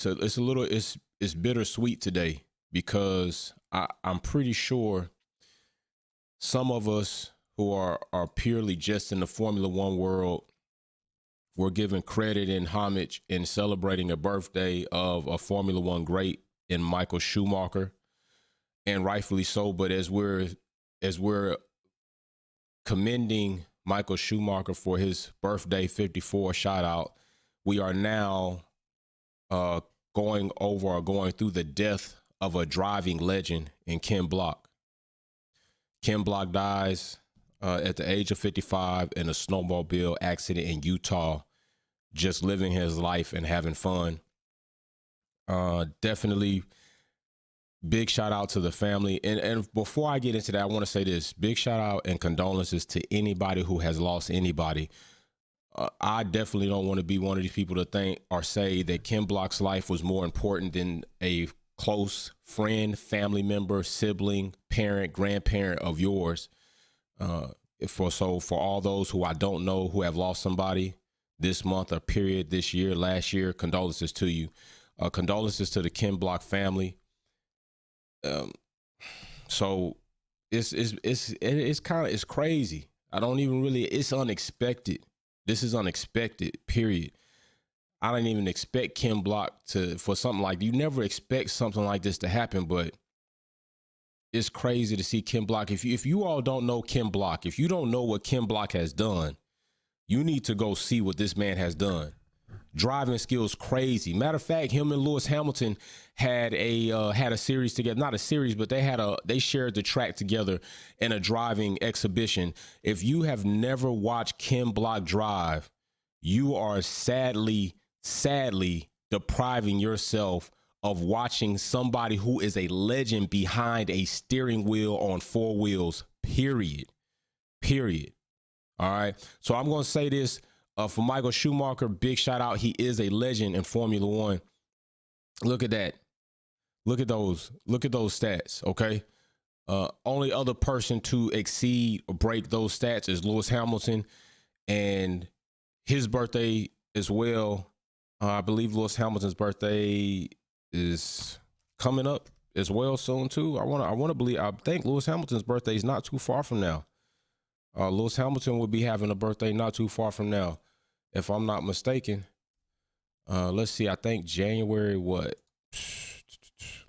So it's bittersweet today because I'm pretty sure some of us who are purely just in the Formula One world, we're giving credit and homage in celebrating a birthday of a Formula One great in Michael Schumacher, and rightfully so. But as we're commending Michael Schumacher for his birthday 54 shout out, we are now going through the death of a driving legend in Ken Block. Ken Block dies at the age of 55 in a snowmobile accident in Utah, just living his life and having fun. Definitely big shout out to the family. And before I get into that, I want to say this: big shout out and condolences to anybody who has lost anybody. I definitely don't want to be one of these people to think or say that Ken Block's life was more important than a close friend, family member, sibling, parent, grandparent of yours. For all those who I don't know who have lost somebody this month or period, this year, last year, condolences to you. Condolences to the Ken Block family. So it's crazy. It's unexpected. This is unexpected, period. I didn't even expect Ken Block for something like, you never expect something like this to happen, but it's crazy to see Ken Block. If you all don't know Ken Block, if you don't know what Ken Block has done, you need to go see what this man has done. Driving skills crazy. Matter of fact, him and Lewis Hamilton had a series together. Not a series, but they shared the track together in a driving exhibition. If you have never watched Ken Block drive, you are sadly depriving yourself of watching somebody who is a legend behind a steering wheel on four wheels. Period. All right. So I'm going to say this. For Michael Schumacher, big shout out. He is a legend in Formula One. Look at that. Look at those stats. Okay. Only other person to exceed or break those stats is Lewis Hamilton, and his birthday as well. I believe Lewis Hamilton's birthday is coming up as well soon too. I think Lewis Hamilton's birthday is not too far from now. Lewis Hamilton will be having a birthday not too far from now, if I'm not mistaken. Let's see. I think January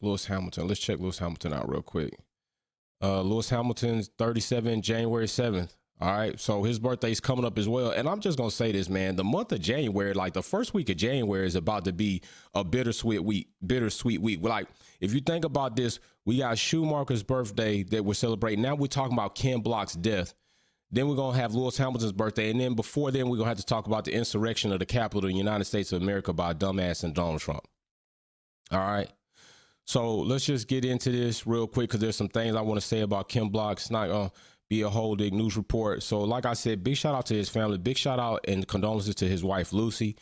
Lewis Hamilton. Let's check Lewis Hamilton out real quick. Lewis Hamilton's 37, January 7th. All right. So his birthday's coming up as well. And I'm just going to say this, man. The month of January, like the first week of January, is about to be a bittersweet week. Like, if you think about this, we got Schumacher's birthday that we're celebrating. Now we're talking about Ken Block's death. Then we're going to have Lewis Hamilton's birthday. And then before then, we're going to have to talk about the insurrection of the Capitol of the United States of America by a dumbass and Donald Trump. All right. So let's just get into this real quick, because there's some things I want to say about Ken Block. It's not going to be a whole big news report. So like I said, big shout out to his family. Big shout out and condolences to his wife, Lucy.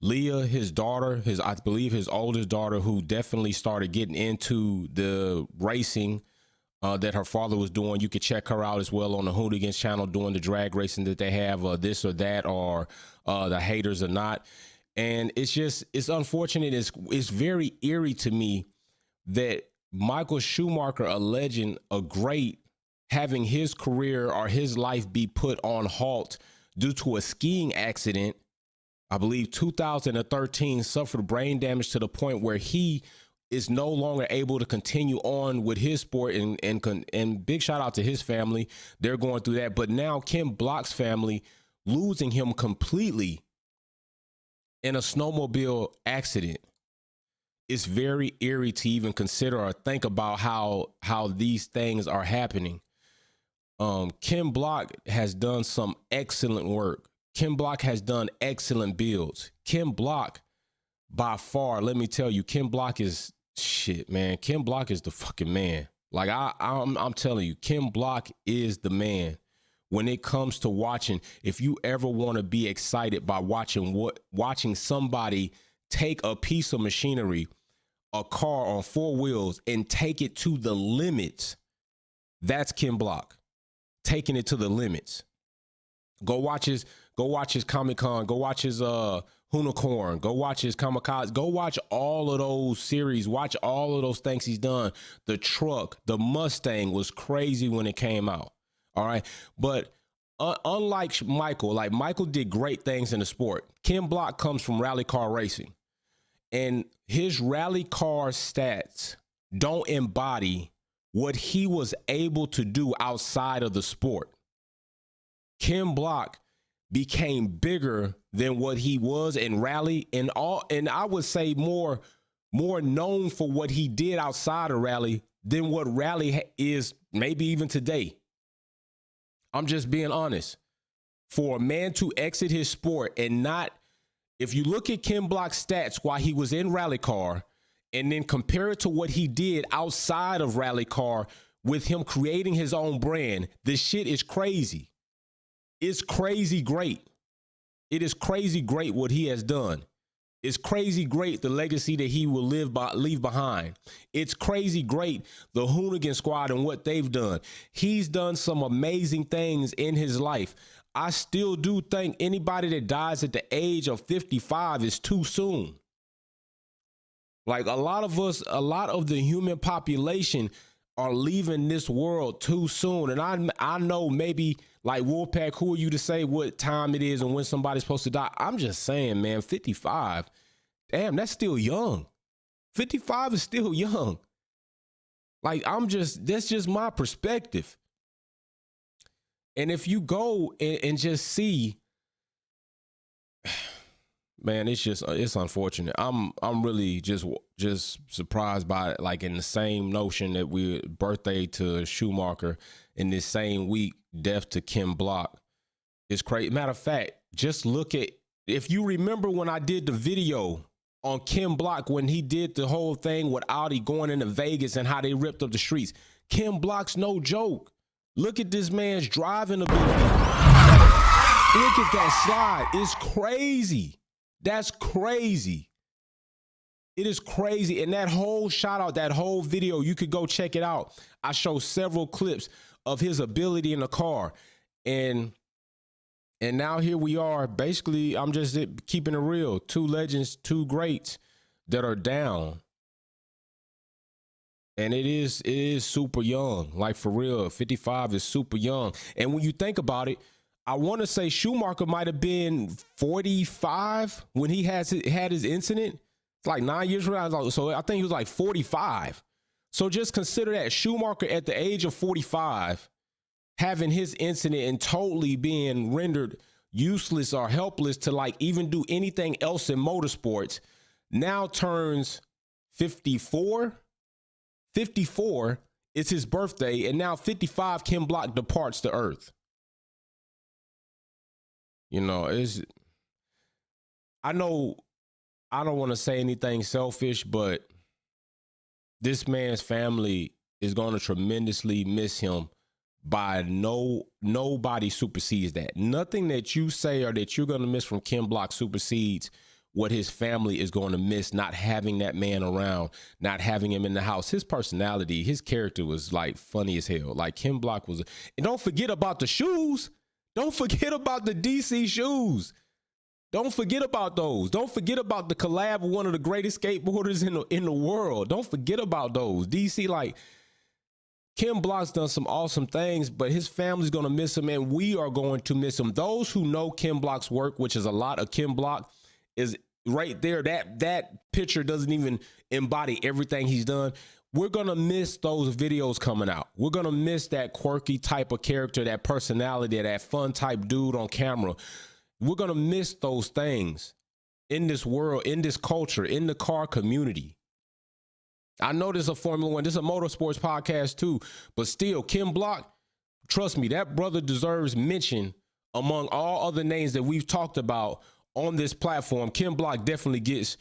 Leah, his daughter, I believe his oldest daughter, who definitely started getting into the racing that her father was doing. You could check her out as well on the Hooligans channel doing the drag racing that they have, This or That, or The Haters or Not. And it's unfortunate. It's very eerie to me that Michael Schumacher, a legend, a great, having his career or his life be put on halt due to a skiing accident. I believe 2013, suffered brain damage to the point where he is no longer able to continue on with his sport, and big shout out to his family. They're going through that. But now Ken Block's family losing him completely in a snowmobile accident. It's very eerie to even consider or think about how these things are happening. Ken Block has done some excellent work. Ken Block has done excellent builds. Ken Block, by far, let me tell you, Ken Block is shit, man. Ken Block is the fucking man. Like I'm telling you, Ken Block is the man. When it comes to watching, if you ever want to be excited by watching somebody take a piece of machinery, a car on four wheels, and take it to the limits, that's Ken Block. Taking it to the limits. Go watch his Comic-Con. Go watch his Unicorn. Go watch his Kamikaze. Go watch all of those series. Watch all of those things he's done. The truck, the Mustang was crazy when it came out. All right. But unlike Michael, like Michael did great things in the sport. Ken Block comes from rally car racing, and his rally car stats don't embody what he was able to do outside of the sport. Ken Block became bigger than what he was in rally, and I would say more known for what he did outside of rally than what rally is maybe even today. I'm just being honest. For a man to exit his sport and not, if you look at Ken Block's stats while he was in rally car and then compare it to what he did outside of rally car with him creating his own brand, this shit is crazy. It's crazy great. It is crazy great what he has done. It's crazy great the legacy that he will leave behind. It's crazy great the Hoonigan Squad and what they've done. He's done some amazing things in his life. I still do think anybody that dies at the age of 55 is too soon. Like a lot of the human population are leaving this world too soon. And I know maybe like Wolfpack, who are you to say what time it is and when somebody's supposed to die? I'm just saying, man, 55, damn, that's still young. 55 is still young. Like that's just my perspective. And if you go and just see, man, it's unfortunate. I'm really just surprised by it. Like in the same notion that we birthday to Schumacher in this same week, death to Ken Block. It's crazy. Matter of fact, just look at, if you remember when I did the video on Ken Block, when he did the whole thing with Audi going into Vegas and how they ripped up the streets. Ken Block's no joke. Look at this man's driving ability. Look at that slide. It's crazy. That's crazy. It is crazy. And that whole shout out, that whole video, you could go check it out. I show several clips of his ability in the car. And now here we are. Basically, I'm just keeping it real. Two legends, two greats that are down. And it is super young. Like for real, 55 is super young. And when you think about it, I want to say Schumacher might have been 45 when he had his incident. It's like 9 years from now. So I think he was like 45. So just consider that Schumacher at the age of 45 having his incident and totally being rendered useless or helpless to like even do anything else in motorsports, now turns 54. 54 is his birthday, and now 55 Ken Block departs the earth. You know, I know I don't want to say anything selfish, but this man's family is going to tremendously miss him. By nobody supersedes that. Nothing that you say or that you're going to miss from Ken Block supersedes what his family is going to miss, not having that man around, not having him in the house. His personality, his character was like funny as hell. Like Ken Block was, and don't forget about the shoes. Don't forget about the DC shoes. Don't forget about those. Don't forget about the collab with one of the greatest skateboarders in the world. Don't forget about those. DC, like, Ken Block's done some awesome things, but his family's going to miss him, and we are going to miss him. Those who know Ken Block's work, which is a lot of Ken Block, is right there. That picture doesn't even embody everything he's done. We're going to miss those videos coming out. We're going to miss that quirky type of character, that personality, that fun type dude on camera. We're going to miss those things in this world, in this culture, in the car community. I know this is a Formula One, this is a motorsports podcast too, but still, Ken Block, trust me, that brother deserves mention among all other names that we've talked about on this platform. Ken Block definitely gets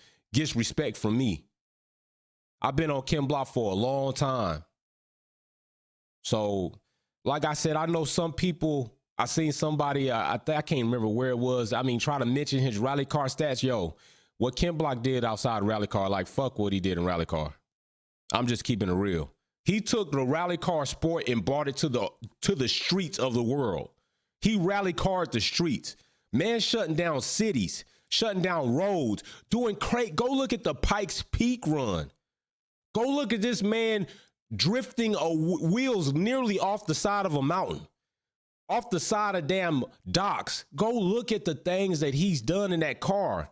respect from me. I've been on Ken Block for a long time. So, like I said, I know some people, I seen somebody, I can't remember where it was. I mean, try to mention his rally car stats. Yo, what Ken Block did outside rally car, like fuck what he did in rally car. I'm just keeping it real. He took the rally car sport and brought it to the streets of the world. He rally carred the streets. Man shutting down cities, shutting down roads, doing go look at the Pikes Peak run. Go look at this man drifting wheels nearly off the side of a mountain, off the side of damn docks. Go look at the things that he's done in that car.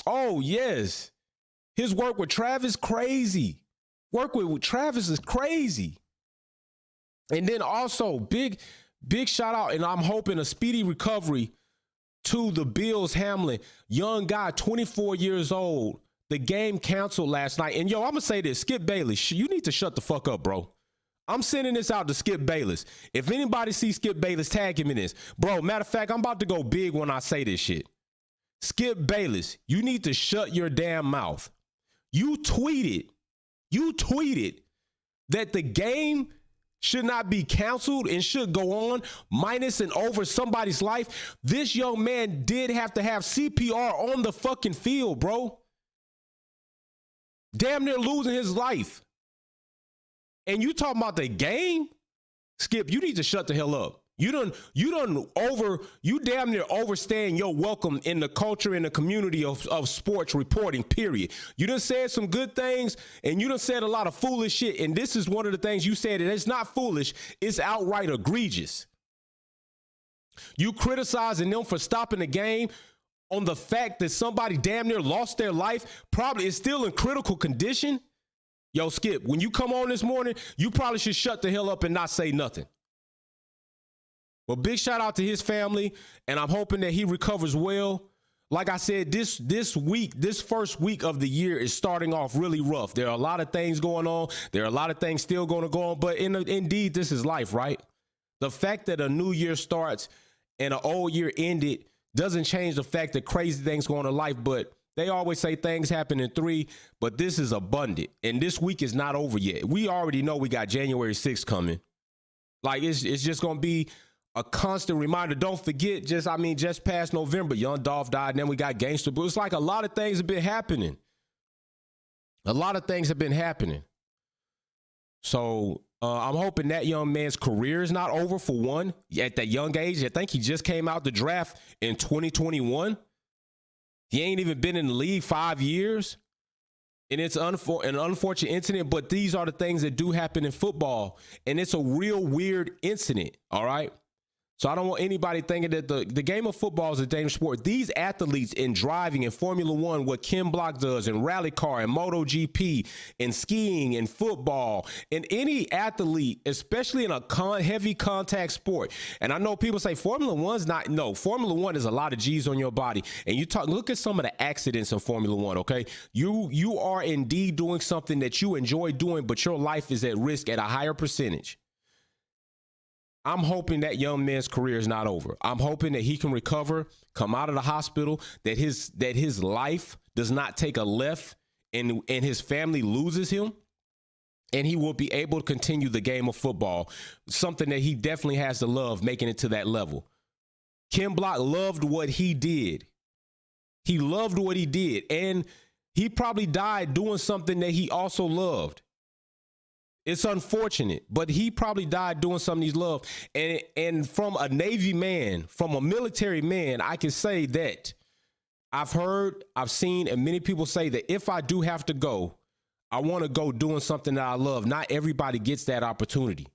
Oh, yes. His work with Travis, crazy. Work with Travis is crazy. And then also, big shout out, and I'm hoping a speedy recovery to the Bills Hamlin, young guy, 24 years old. The game canceled last night. And yo, I'm going to say this, Skip Bayless, you need to shut the fuck up, bro. I'm sending this out to Skip Bayless. If anybody sees Skip Bayless, tag him in this. Bro, matter of fact, I'm about to go big when I say this shit. Skip Bayless, you need to shut your damn mouth. You tweeted that the game should not be canceled and should go on, minus and over somebody's life. This young man did have to have CPR on the fucking field, bro. Damn near losing his life. And you talking about the game? Skip, you need to shut the hell up. You damn near overstaying your welcome in the culture and the community of sports reporting, period. You done said some good things and you done said a lot of foolish shit. And this is one of the things you said, and it's not foolish, it's outright egregious. You criticizing them for stopping the game on the fact that somebody damn near lost their life, probably is still in critical condition. Yo, Skip, when you come on this morning, you probably should shut the hell up and not say nothing. Well, big shout out to his family, and I'm hoping that he recovers well. Like I said, this first week of the year is starting off really rough. There are a lot of things going on. There are a lot of things still going to go on, but indeed, this is life, right? The fact that a new year starts and an old year ended doesn't change the fact that crazy things go on in life, but they always say things happen in 3, but this is abundant, and this week is not over yet. We already know we got January 6th coming. Like, it's just going to be a constant reminder. Don't forget, just past November, Young Dolph died, and then we got Gangster. But it's like a lot of things have been happening. So I'm hoping that young man's career is not over, for one. At that young age, I think he just came out the draft in 2021. He ain't even been in the league 5 years. And it's an unfortunate incident, but these are the things that do happen in football. And it's a real weird incident, all right? So I don't want anybody thinking that the game of football is a dangerous sport. These athletes in driving in Formula One, what Ken Block does in rally car and MotoGP and skiing and football, and any athlete, especially in a heavy contact sport. And I know people say Formula One's not. No, Formula One is a lot of G's on your body. And look at some of the accidents in Formula One, okay? You are indeed doing something that you enjoy doing, but your life is at risk at a higher percentage. I'm hoping that young man's career is not over. I'm hoping that he can recover, come out of the hospital, that his life does not take a left and his family loses him, and he will be able to continue the game of football, something that he definitely has to love, making it to that level. Ken Block loved what he did. He loved what he did, and he probably died doing something that he also loved. It's unfortunate, but he probably died doing something he loved. And from a Navy man, from a military man, I can say that I've heard, I've seen, and many people say that if I do have to go, I want to go doing something that I love. Not everybody gets that opportunity.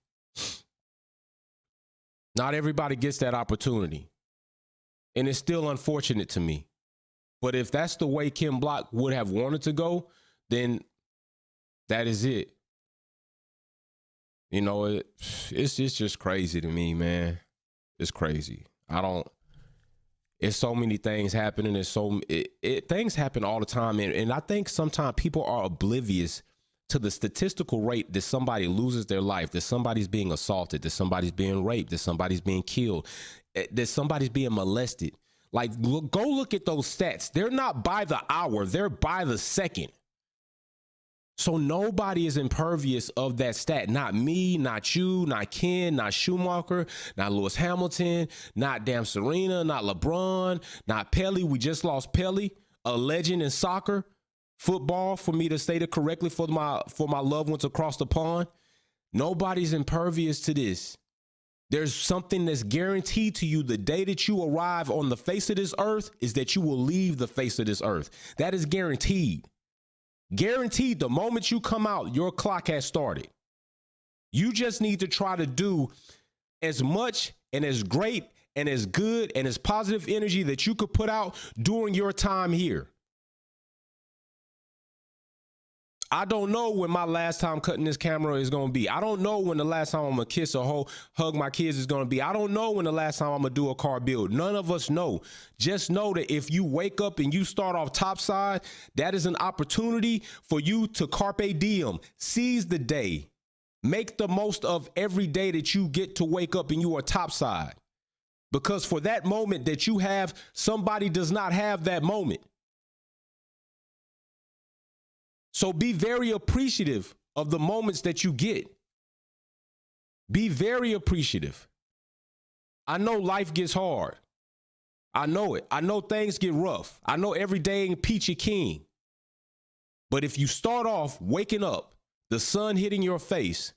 Not everybody gets that opportunity. And it's still unfortunate to me. But if that's the way Ken Block would have wanted to go, then that is it. You know, it's just crazy to me, man. It's crazy. It's so many things happening. Things happen all the time. And I think sometimes people are oblivious to the statistical rate that somebody loses their life, that somebody's being assaulted, that somebody's being raped, that somebody's being killed, that somebody's being molested. Like, go look at those stats. They're not by the hour. They're by the second. So nobody is impervious of that stat. Not me, not you, not Ken, not Schumacher, not Lewis Hamilton, not damn Serena, not LeBron, not Pelé. We just lost Pelé, a legend in soccer, football, for me to state it correctly, for my loved ones across the pond. Nobody's impervious to this. There's something that's guaranteed to you the day that you arrive on the face of this earth is that you will leave the face of this earth. That is guaranteed. Guaranteed. The moment you come out, your clock has started. You just need to try to do as much and as great and as good and as positive energy that you could put out during your time here. I don't know when my last time cutting this camera is going to be. I don't know when the last time I'm going to kiss or hug my kids is going to be. I don't know when the last time I'm going to do a car build. None of us know. Just know that if you wake up and you start off topside, that is an opportunity for you to carpe diem. Seize the day. Make the most of every day that you get to wake up and you are topside. Because for that moment that you have, somebody does not have that moment. So be very appreciative of the moments that you get. Be very appreciative. I know life gets hard. I know it. I know things get rough. I know every day ain't peachy keen. But if you start off waking up, the sun hitting your face,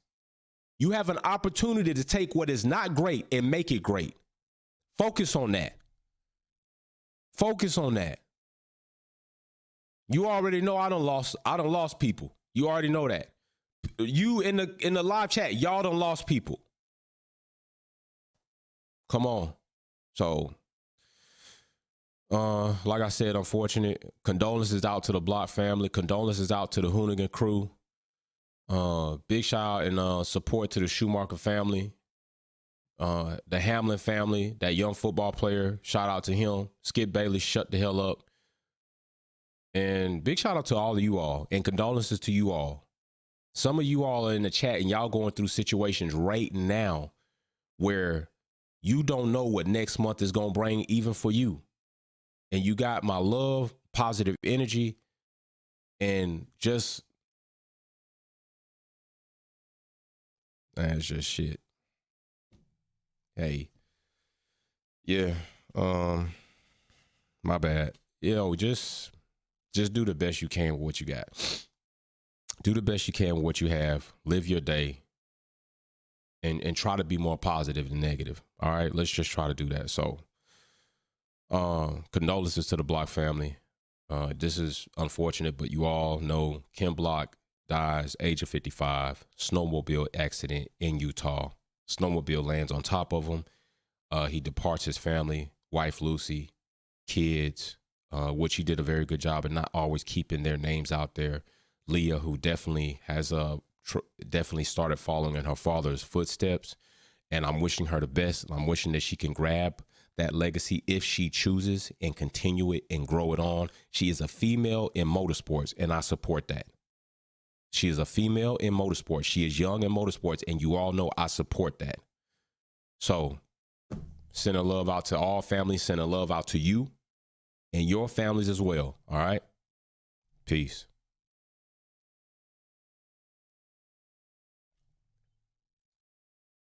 you have an opportunity to take what is not great and make it great. Focus on that. Focus on that. You already know I done lost people. You already know that. You in the live chat, y'all done lost people. Come on. So, like I said, unfortunate. Condolences out to the Block family. Condolences out to the Hoonigan crew. Big shout out and support to the Schumacher family. The Hamlin family, that young football player, shout out to him. Skip Bailey, shut the hell up. And big shout out to all of you all and condolences to you all. Some of you all are in the chat and y'all going through situations right now where you don't know what next month is going to bring even for you. And you got my love, positive energy, and just, that's just shit. Hey, yeah, my bad. You know, just do the best you can with what you got. Do the best you can with what you have. Live your day and try to be more positive than negative. All right, let's just try to do that. So, condolences to the Block family. This is unfortunate, but you all know Ken Block dies, age of 55, snowmobile accident in Utah. Snowmobile lands on top of him. He departs his family, wife Lucy, kids, which he did a very good job of not always keeping their names out there. Leah, who definitely has definitely started following in her father's footsteps, and I'm wishing her the best. I'm wishing that she can grab that legacy if she chooses and continue it and grow it on. She is a female in motorsports, and I support that. She is a female in motorsports. She is young in motorsports, and you all know I support that. So send a love out to all families. Send a love out to you and your families as well. All right. Peace.